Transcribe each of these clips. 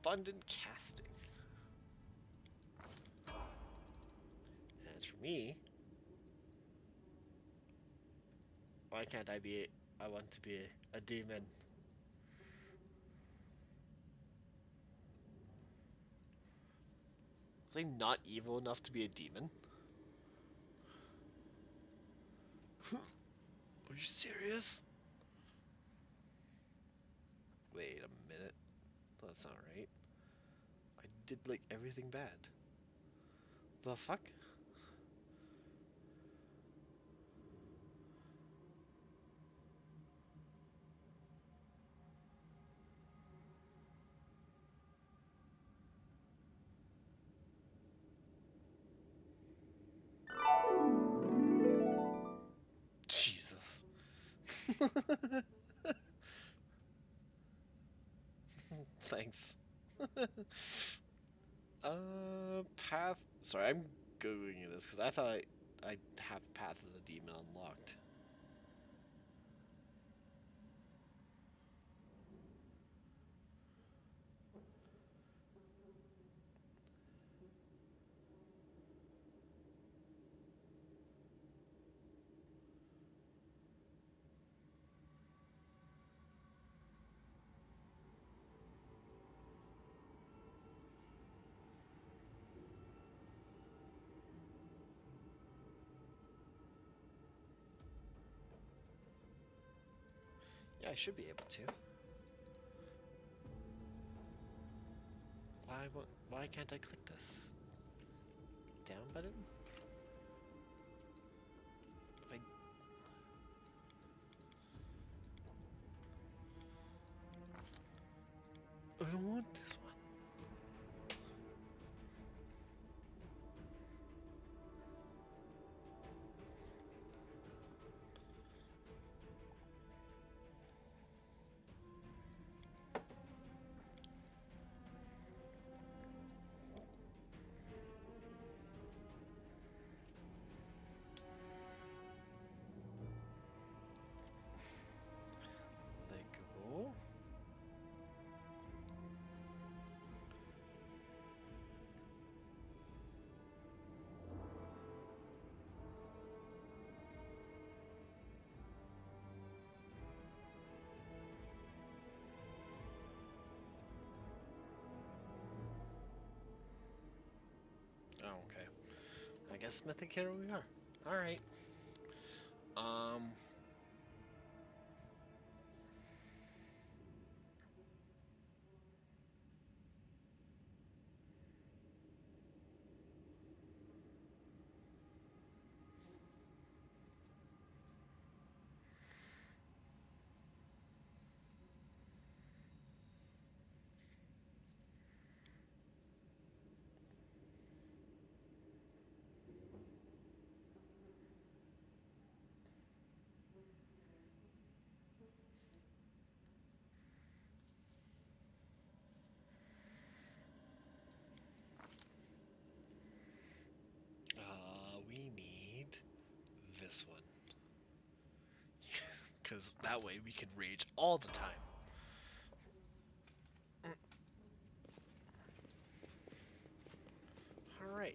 Abundant casting. And as for me, why can't I be? I want to be a demon. Was I not evil enough to be a demon? Are you serious? Wait a minute. That's not right. I did like everything bad. The fuck? Jesus. Thanks. Path. Sorry, I'm googling this because I thought I'd have Path of the Demon unlocked. Yeah, I should be able to. Why can't I click this? Down button? If I don't want this one. Let go. Oh, okay. I guess Mythic Hero we are. Alright. Um. We need this one. Because that way we can rage all the time. Alright.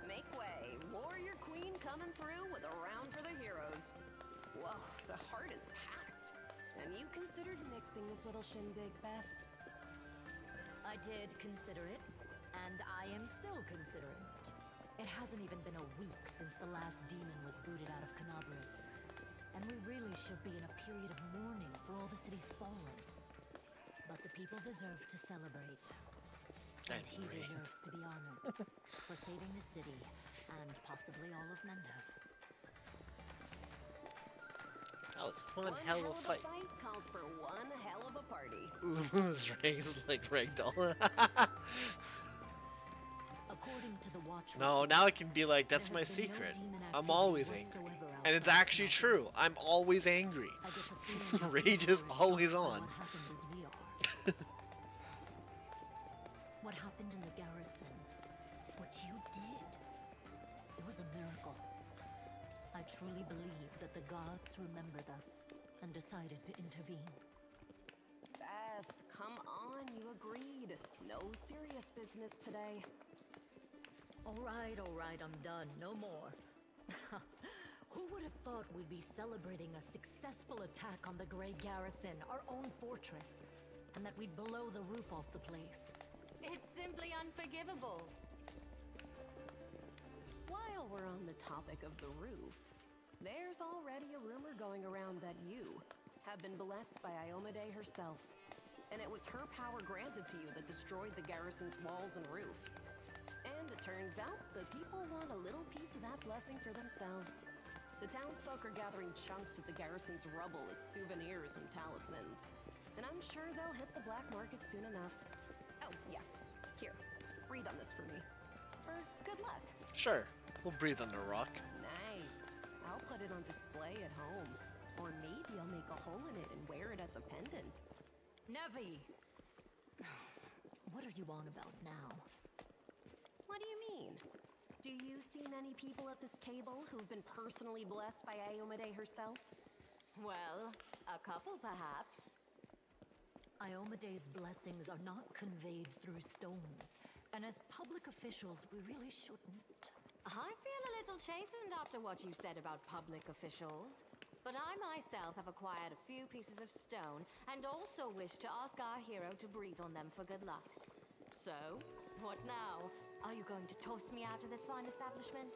Make way. Warrior Queen coming through with a round for the heroes. Whoa, the heart is packed. And you considered nixing this little shindig, Beth? I did consider it, and I am still considering it. It hasn't even been a week since the last demon was booted out of Canabras. And we really should be in a period of mourning for all the city's fallen. But the people deserve to celebrate. And he deserves to be honored for saving the city and possibly all of Mendov. That was one hell of a fight. Calls for one hell of a party. Luna's raised like ragdoll. According to the Watcher, No, now it can be like, that's my secret. I'm always angry. And it's actually true. I'm always angry. I get the feeling Rage is always by on. What happened as we are. What happened in the garrison? What you did? It was a miracle. I truly believe that the gods remembered us and decided to intervene. Beth, come on, you agreed. No serious business today. All right, I'm done. No more. Who would have thought we'd be celebrating a successful attack on the Grey Garrison, our own fortress, and that we'd blow the roof off the place? It's simply unforgivable. While we're on the topic of the roof, there's already a rumor going around that you have been blessed by Iomade herself, and it was her power granted to you that destroyed the garrison's walls and roof. And it turns out the people want a little piece of that blessing for themselves. The townsfolk are gathering chunks of the garrison's rubble as souvenirs and talismans, and I'm sure they'll hit the black market soon enough. Oh, yeah. Here, breathe on this for me. For good luck. Sure, we'll breathe under a rock. Nice. I'll put it on display at home. Or maybe I'll make a hole in it and wear it as a pendant. Nevi! What are you on about now? What do you mean? Do you see many people at this table who've been personally blessed by Iomade herself? Well, a couple perhaps. Iomade's blessings are not conveyed through stones, and as public officials, we really shouldn't. I feel a little chastened after what you said about public officials. But I myself have acquired a few pieces of stone and also wish to ask our hero to breathe on them for good luck. So, what now? Are you going to toss me out of this fine establishment?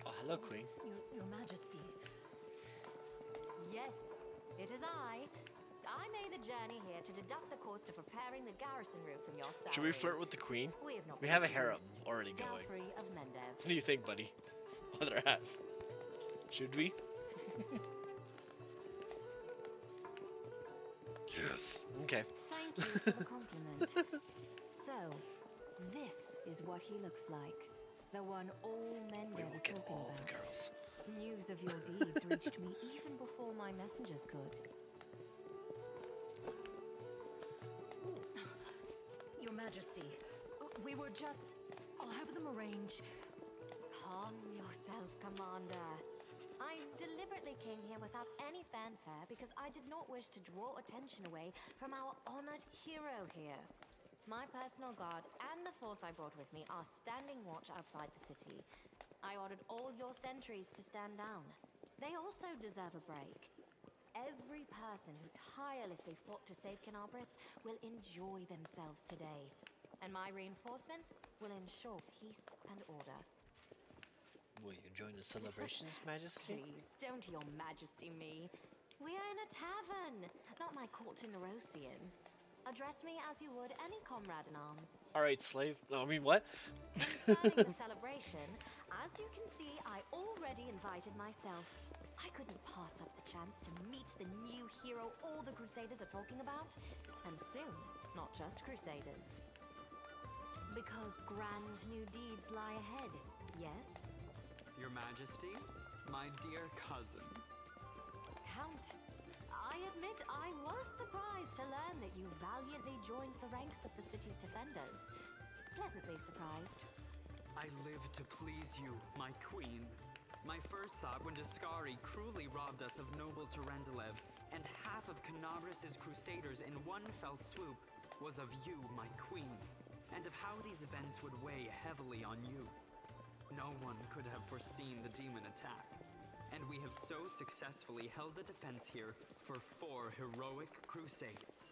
Oh, hello, Queen. Your Majesty. Yes, it is I. I made the journey here to deduct the cost of repairing the garrison roof from your salary. Should we flirt with the Queen? We have not We been have a harem introduced. already going. Galfrey of Mendev. What do you think, buddy? Other half. Should we? Yes. Okay. Thank you for the compliment. So, this is what he looks like. The one all We Mendev will is get talking all about. the girls. News of your deeds reached me even before my messengers could. Your Majesty, we were just... I'll have them arrange. Calm yourself, Commander. I deliberately came here without any fanfare because I did not wish to draw attention away from our honored hero here. My personal guard and the force I brought with me are standing watch outside the city. I ordered all your sentries to stand down. They also deserve a break. Every person who tirelessly fought to save Canabris will enjoy themselves today. And my reinforcements will ensure peace and order. Will you join the celebrations, Majesty? Please, don't Your Majesty me. We are in a tavern, not my court in Nerosian. Address me as you would any comrade in arms. Alright, slave. No, I mean, what? Concerning the celebration, as you can see, I already invited myself. I couldn't pass up the chance to meet the new hero all the Crusaders are talking about. And soon, not just Crusaders. Because grand new deeds lie ahead, yes? Your Majesty, my dear cousin. Count, I admit I was surprised to learn that you valiantly joined the ranks of the city's defenders. Pleasantly surprised. I live to please you, my queen. My first thought when Daskari cruelly robbed us of noble Terendelev and half of Canabris' crusaders in one fell swoop was of you, my queen, and of how these events would weigh heavily on you. No one could have foreseen the demon attack, and we have so successfully held the defense here for 4 heroic crusades.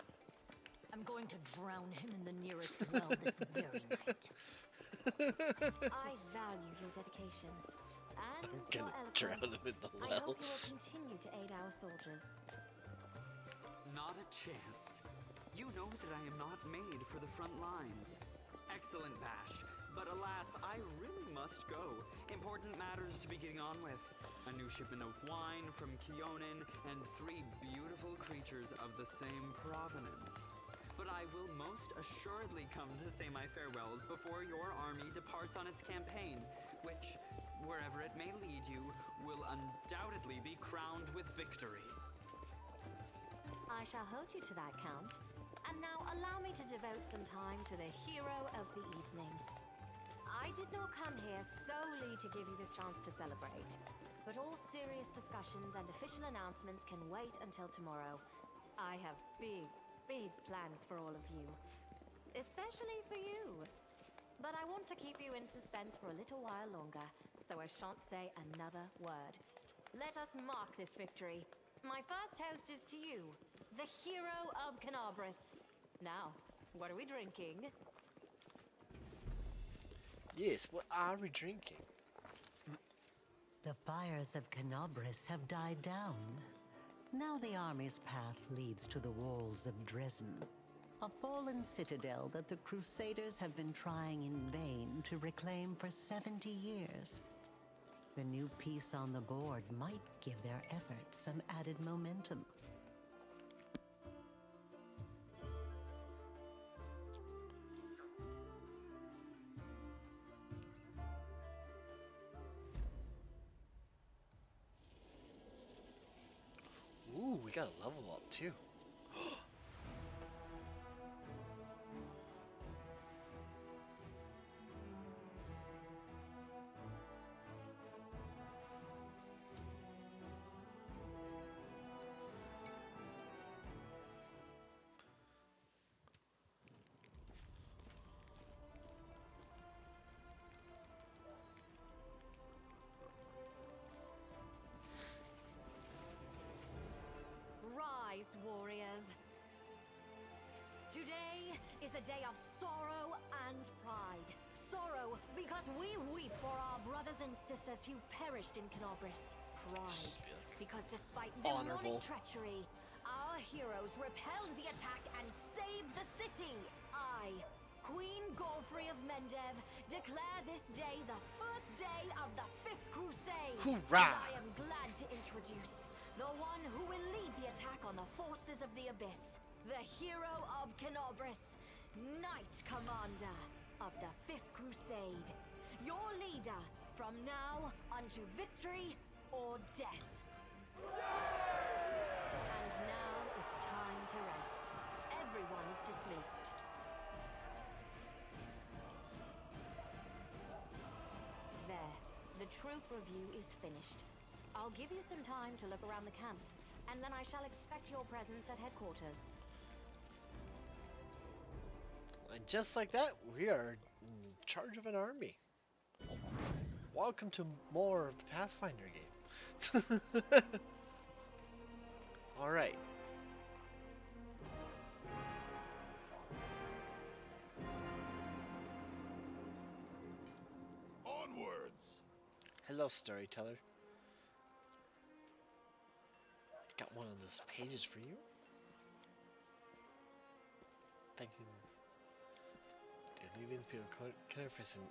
I'm going to drown him in the nearest well this very night. I value your dedication and I'm your gonna drown eloquence. him in the I well. hope you will continue to aid our soldiers. Not a chance. You know that I am not made for the front lines. Excellent, Bash. But alas, I really must go. Important matters to be getting on with. A new shipment of wine from Keonin and 3 beautiful creatures of the same provenance. But I will most assuredly come to say my farewells before your army departs on its campaign, which, wherever it may lead you, will undoubtedly be crowned with victory. I shall hold you to that, Count. And now allow me to devote some time to the hero of the evening. I did not come here solely to give you this chance to celebrate, but all serious discussions and official announcements can wait until tomorrow. I have big plans for all of you. Especially for you. But I want to keep you in suspense for a little while longer, so I shan't say another word. Let us mark this victory. My first toast is to you, the hero of Canabris. Now, what are we drinking? Yes, what are we drinking? The fires of Canabris have died down. Now the army's path leads to the walls of Dresden, a fallen citadel that the Crusaders have been trying in vain to reclaim for 70 years. The new piece on the board might give their efforts some added momentum. Ooh, we got a level up too. Rise, warriors. Today is a day of sorrow and pride. Sorrow because we weep for our brothers and sisters who perished in Canabris. Pride because despite Honorable. demonic treachery, our heroes repelled the attack and saved the city. I, Queen Godfrey of Mendev, declare this day the first day of the Fifth Crusade. Hoorah! And I am glad to introduce the one who will lead the attack on the forces of the Abyss, the hero of Canabris, Knight Commander of the Fifth Crusade, your leader from now unto victory or death. And now it's time to rest. Everyone is dismissed. There, the troop review is finished. I'll give you some time to look around the camp, and then I shall expect your presence at headquarters. And just like that, we are in charge of an army. Welcome to more of the Pathfinder game. Alright. Onwards! Hello, storyteller. Got one of those pages for you. Thank you. They're leaving Peter Canifris and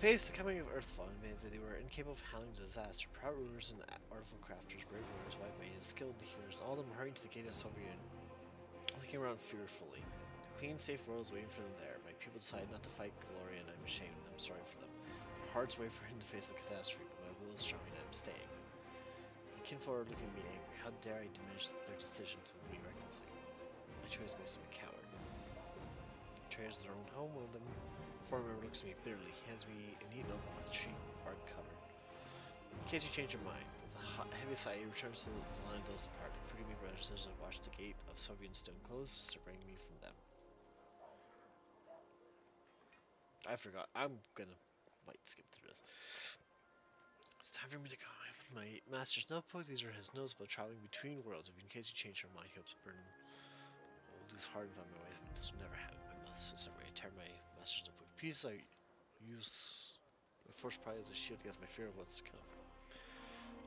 faced the coming of Earthfall and admitted that they were incapable of handling the disaster. Proud rulers and artifact crafters, brave warriors, white mages, skilled healers, all of them hurrying to the gate of Soviet, looking around fearfully. The clean, safe world is waiting for them there. My people decided not to fight glory, and I'm ashamed, and I'm sorry for them. My heart's wait for him to face the catastrophe, but my will is strong, and I'm staying. My kinfolk are looking at me angry. How dare I diminish their decision to me recklessly? My choice makes them a coward. Betrayers of their own home, one of them former looks at me bitterly, hands me a neat notebook with a tree bark cover. In case you change your mind, with a heavy sigh, he returns to the line of those departing. Forgive me, brothers, as I watch the gate of Soviet stone close, separating me from them. I forgot. I'm gonna might skip through this. It's time for me to go. My master's notebook. These are his notes about traveling between worlds. If in case you change your mind, he hopes to burn. I will lose heart and find my way. This will never happen. My mother says I tear my master's notebook to pieces. I use my force pride as a shield against my fear of what's to come.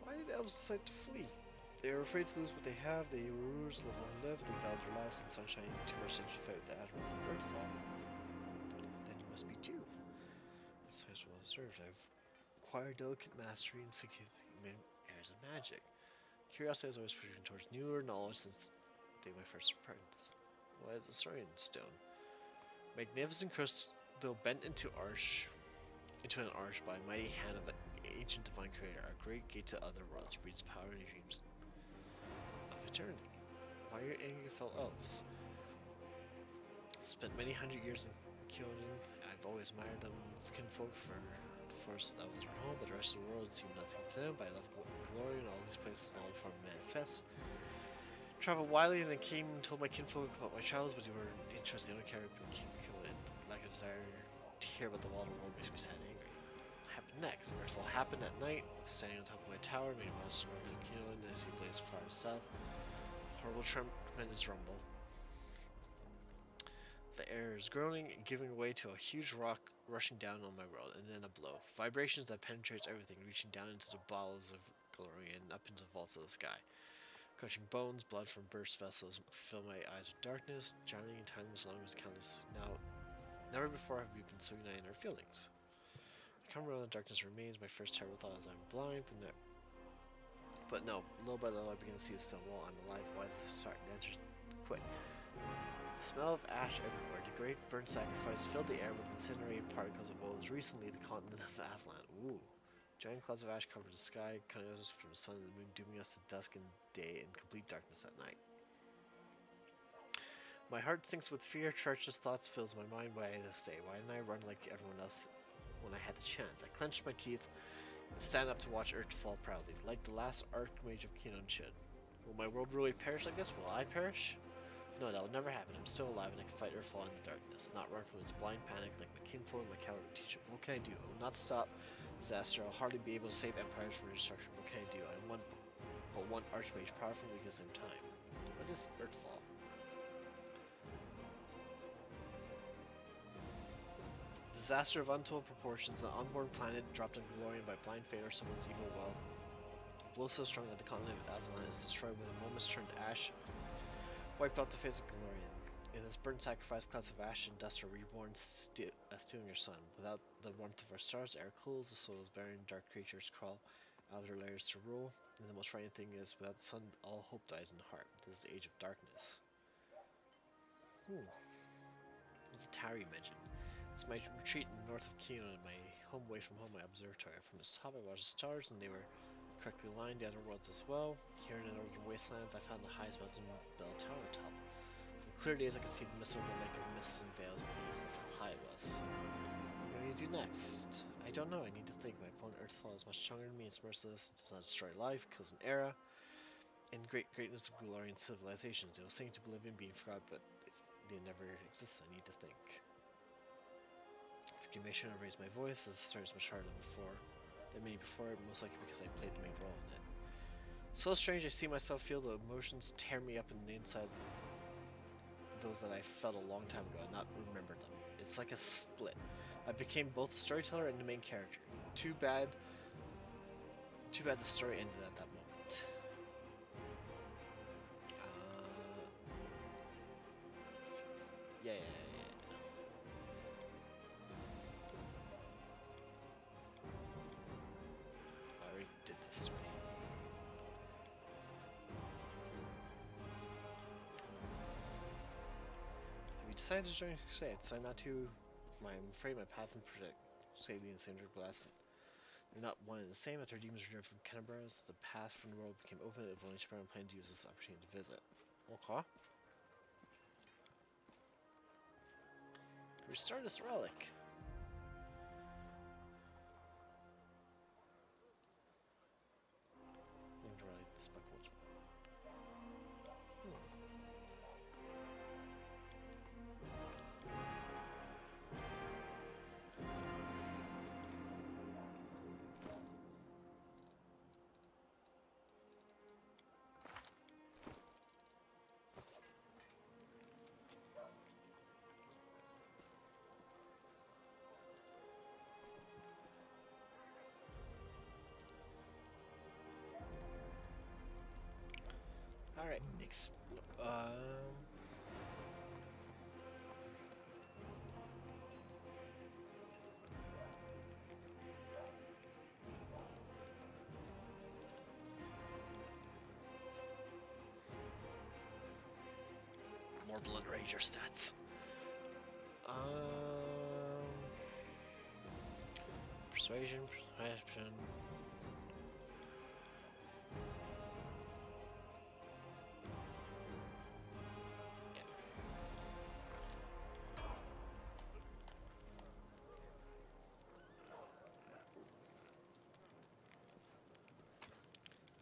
Why did elves decide to flee? They were afraid to lose what they have. They were rulers, live long lived. They valued their lives in sunshine too much to fight with the admiral of Earthfall. Then you must be too. So as well observed, I've acquired delicate mastery in seeking airs of magic. Curiosity has always pushed me towards newer knowledge since the day my first apprentice. What is the Saurian stone? Magnificent crystal bent into arch, into an arch by a mighty hand of the ancient divine creator. A great gate to other worlds breeds power and dreams of eternity. Why are you angry with fellow elves? Spent many hundred years in Kyonin. I've always admired them kinfolk for the force that was their home, but the rest of the world seemed nothing to them. But I love glory in all these places and all the form manifests. Traveled widely and then came and told my kinfolk about my travels, but they were interested. They only cared about Kyonin. Lack of desire to hear about the world makes me sad and angry. What happened next? Earthfall happened at night. Standing on top of my tower, made a monster north of Kyonin, and I see blaze far south. Horrible tremendous rumble. The air is groaning, giving way to a huge rock rushing down on my world, and then a blow. Vibrations that penetrates everything, reaching down into the bowels of glory and up into the vaults of the sky. Crushing bones, blood from burst vessels fill my eyes with darkness, drowning in time as long as countless. Now, never before have we been so united in our feelings. I come around, the darkness remains. My first terrible thought is I'm blind, but no, little by little I begin to see a stone wall. I'm alive. Why is this starting? The answer's quick. The smell of ash everywhere. The great burnt sacrifice filled the air with incinerated particles of what was recently the continent of Aslan. Ooh. Giant clouds of ash covered the sky, cutting us from the sun and the moon, dooming us to dusk and day and complete darkness at night. My heart sinks with fear, treacherous thoughts fills my mind. Why did I say? Why didn't I run like everyone else when I had the chance? I clenched my teeth and stand up to watch Earth fall proudly, like the last Archmage of Kyonin should. Will my world really perish like this? Will I perish? No, that will never happen. I'm still alive and I can fight or fall in the darkness, not run from its blind panic like my kinfolk and my coward teacher. What can I do? I will not stop disaster. I'll hardly be able to save empires from destruction. What can I do? I am but one archmage, powerful and weak at the same time. What is Earthfall? Disaster of untold proportions, an unborn planet dropped on Galorian by blind fate or someone's evil will. A blow so strong that the continent of Aslan is destroyed with a moment's turned to ash. Wipe out the face of Galorian. In this burnt sacrifice, clouds of ash and dust are reborn, stealing your sun. Without the warmth of our stars, the air cools, the soil is barren, dark creatures crawl out of their lairs to rule. And the most frightening thing is, without the sun, all hope dies in the heart. This is the age of darkness. What's the tower you mentioned? It's my retreat north of Kyonin, my home away from home, my observatory. From its top, I watched the stars, and they were correctly aligned, the other worlds as well. Here in the northern wastelands, I found the highest mountain bell tower top. On clear days, I could see the miserable lake of mists and veils in the east. That's how high it was. What do you do next? I don't know. I need to think. My opponent, Earthfall, is much stronger than me. It's merciless. It does not destroy life. Kills an era. And greatness of Galorian civilizations. They will sink to oblivion, being forgot, but if they never exist, I need to think. If you make sure to raise my voice, this story is much harder than before. Than many before, most likely because I played the main role in it. So strange, I see myself feel the emotions tear me up in the inside. Those that I felt a long time ago and not remember them. It's like a split. I became both the storyteller and the main character. Too bad the story ended at that moment. Yeah. I already did this story. Have you decided to join Crusade? Decide not to. I'm afraid my path and project say the same blast. They're not one and the same. After demons returned from Kenabras, the path from the world became open. If only Japan planned to use this opportunity to visit. Okay. Restore this relic. Need to write this book once more. Alright, more Bloodrager stats. persuasion, perception. Yeah.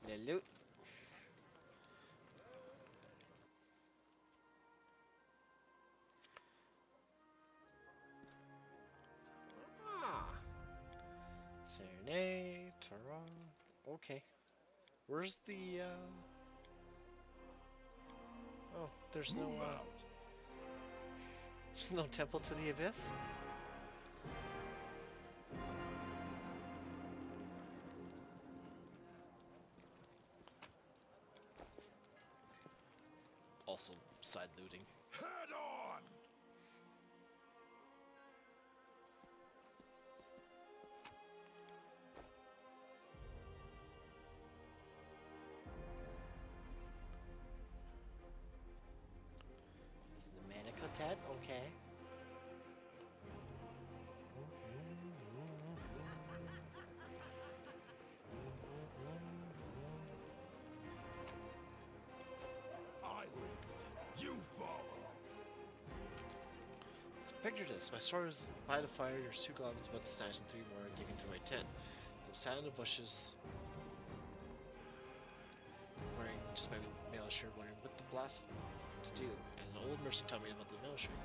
Hello. Ah. Serenade, Tarot. Okay. Where's the oh, there's no there's no temple to the abyss? Also side looting. Head on! This is the mana quartet, okay. I lead. You follow. So picture this, my sword is by the fire, there's 2 goblins about to snatch and 3 more are digging through my tent. I'm sat in the bushes, wearing just my mail shirt, wondering what the blast to do, and an old merchant told me about the mail shirt.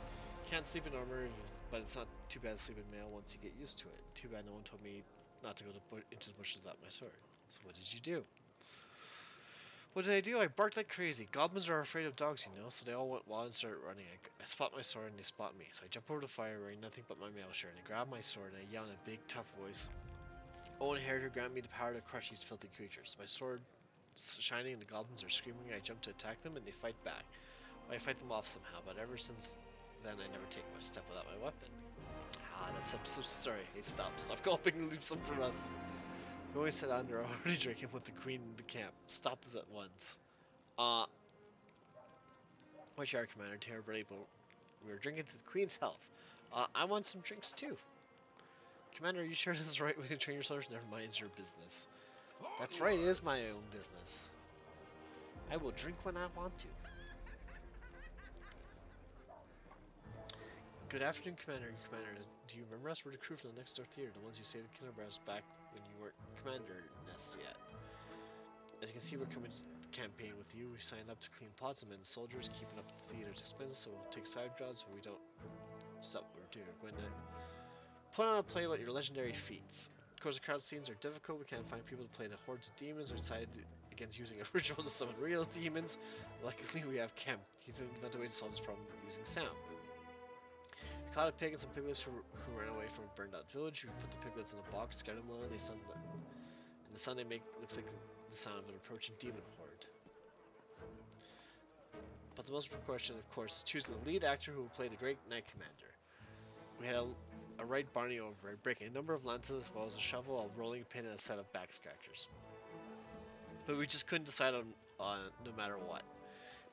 Can't sleep in armor, but it's not too bad to sleep in mail once you get used to it. Too bad no one told me not to go into the bushes without my sword. So what did you do? What did I do? I barked like crazy. Goblins are afraid of dogs, you know, so they all went wild and started running. I spot my sword and they spot me. So I jump over the fire wearing nothing but my mail shirt, and I grab my sword and I yell in a big, tough voice, "Oh, inheritor, grant me the power to crush these filthy creatures." My sword shining and the goblins are screaming. I jump to attack them and they fight back. I fight them off somehow, but ever since then I never take much step without my weapon. Ah, that's some story. Hey, stop gulping and leave some for us. We always sit under already drinking with the queen in the camp. Stop this at once. Much yard commander, terribly, but we were drinking to the queen's health. I want some drinks too. Commander, are you sure this is the right way to train your soldiers? Never mind, it's your business. That's right, it is my own business. I will drink when I want to. Good afternoon, Commander. Commander, do you remember us? We're the crew from the next door theater, the ones who saved Kinnerbras back when you weren't Commander-ness yet. As you can see, we're coming to the campaign with you. We signed up to clean pots and mend soldiers, keeping up the theater's expenses, so we'll take side jobs, but we don't stop what we're doing. We're going to put on a play about your legendary feats. Of course, the crowd scenes are difficult. We can't find people to play the hordes of demons. We decided against using a ritual to summon real demons. Luckily, we have Kemp. He's invented a way to solve this problem using sound. We caught a pig and some piglets who ran away from a burned out village. We put the piglets in a box, scared them low, and the sound they make looks like the sound of an approaching demon horde. But the most important question, of course, is choosing the lead actor who will play the great Knight Commander. We had a right Barney over, breaking a number of lances as well as a shovel, a rolling pin, and a set of back scratchers. But we just couldn't decide on no matter what.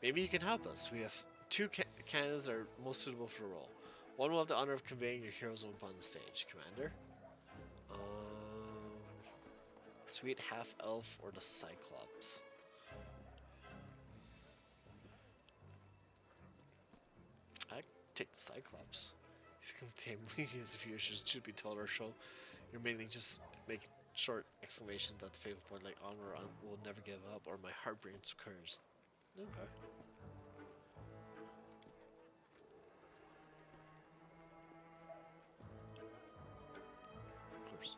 Maybe you can help us. We have 2 candidates that are most suitable for the role. One will have the honor of conveying your heroes upon the stage, Commander. Sweet half elf or the Cyclops. I take the Cyclops. He's contained as if you should be told or show. You're mainly just make short exclamations at the fatal point like honor will never give up or my heart breaks curves. Okay. Of course.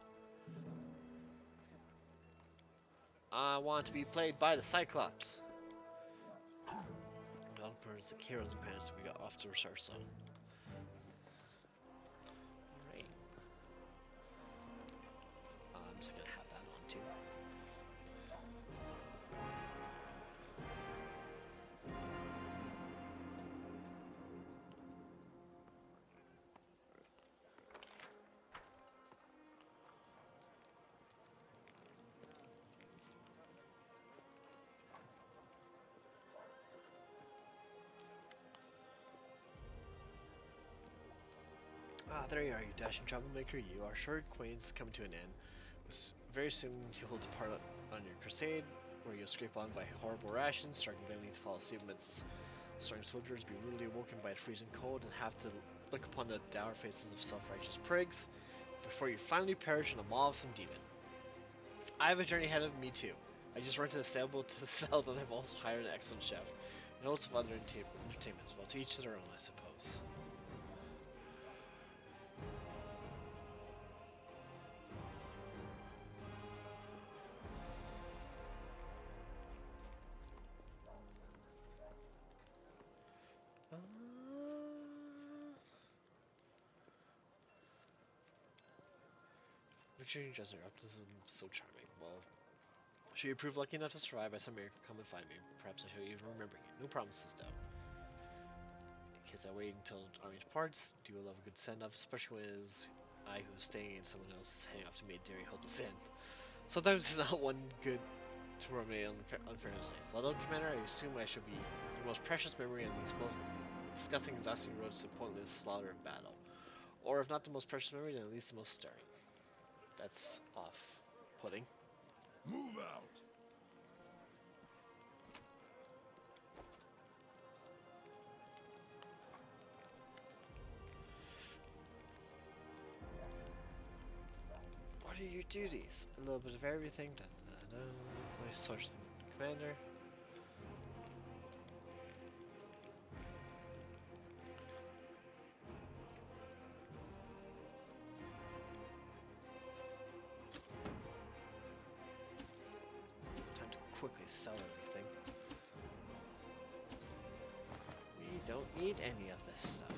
I want to be played by the Cyclops. All the birds, the heroes and parents, we got off to a start, so. Alright. I'm just gonna have that on too. Ah, there you are, you dashing troublemaker. You. Our short acquaintance is coming to an end. Very soon you will depart on your crusade, where you'll scrape on by horrible rations, starting vainly to fall asleep amidst starting soldiers, be rudely awoken by the freezing cold, and have to look upon the dour faces of self-righteous prigs, before you finally perish in the maw of some demon. I have a journey ahead of me too. I just rented a sailboat to sell, and I've also hired an excellent chef, and lots of other entertainments, well, to each their own, I suppose. Victory in Desert Optimism, so charming. Well, should you prove lucky enough to survive by some miracle, come and find me. Perhaps I shall even remember you. No promises, though. In case I wait until the army departs, do love a good send-off, especially when it is I who is staying and someone else is heading off to meet a daring hopeless end. Sometimes it's not one good to ruminate on unfairness life. Although, Commander, I assume I shall be your most precious memory on these most disgusting, exhausting roads to pointless slaughter of battle. Or if not the most precious memory, then at least the most stirring. That's off-putting. Move out! What are your duties? A little bit of everything. Voice search the commander. Time to quickly sell everything. We don't need any of this stuff.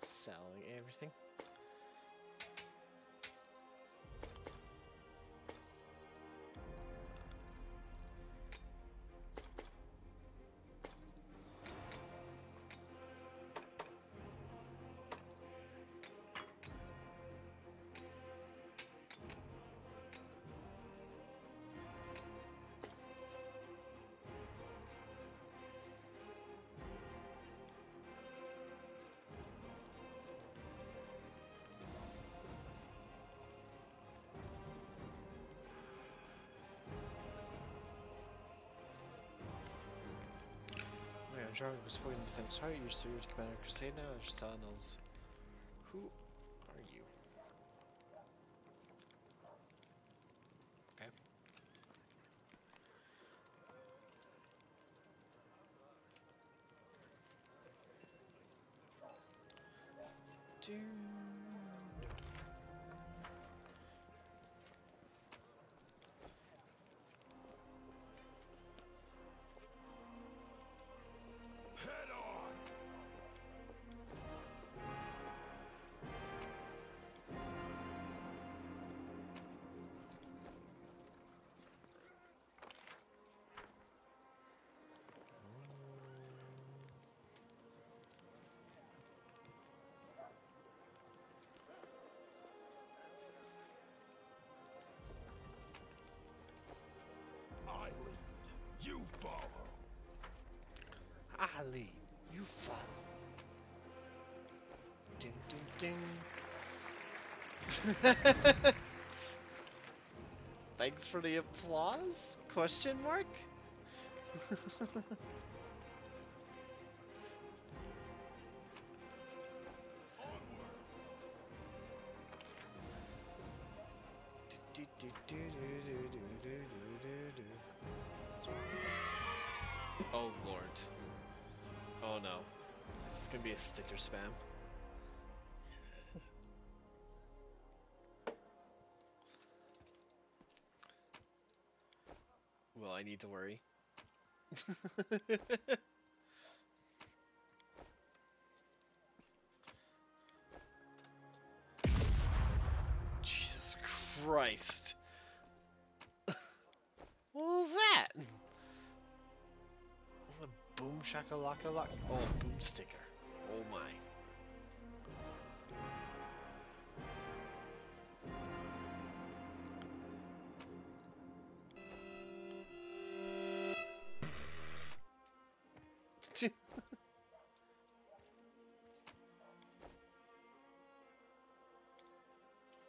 Selling everything. Jargon was spoken in defense. Sorry, you're served Commander Crusade now. Or Sanos. Who are you? Okay. Head on! I lead. You follow. Ali, you follow. Ding, ding, ding. Thanks for the applause? Question mark? Oh lord. Oh no. It's gonna be a sticker spam. Will I need to worry? Jesus Christ. What was that? A boom shakalaka lock? Oh, boom sticker. Oh my.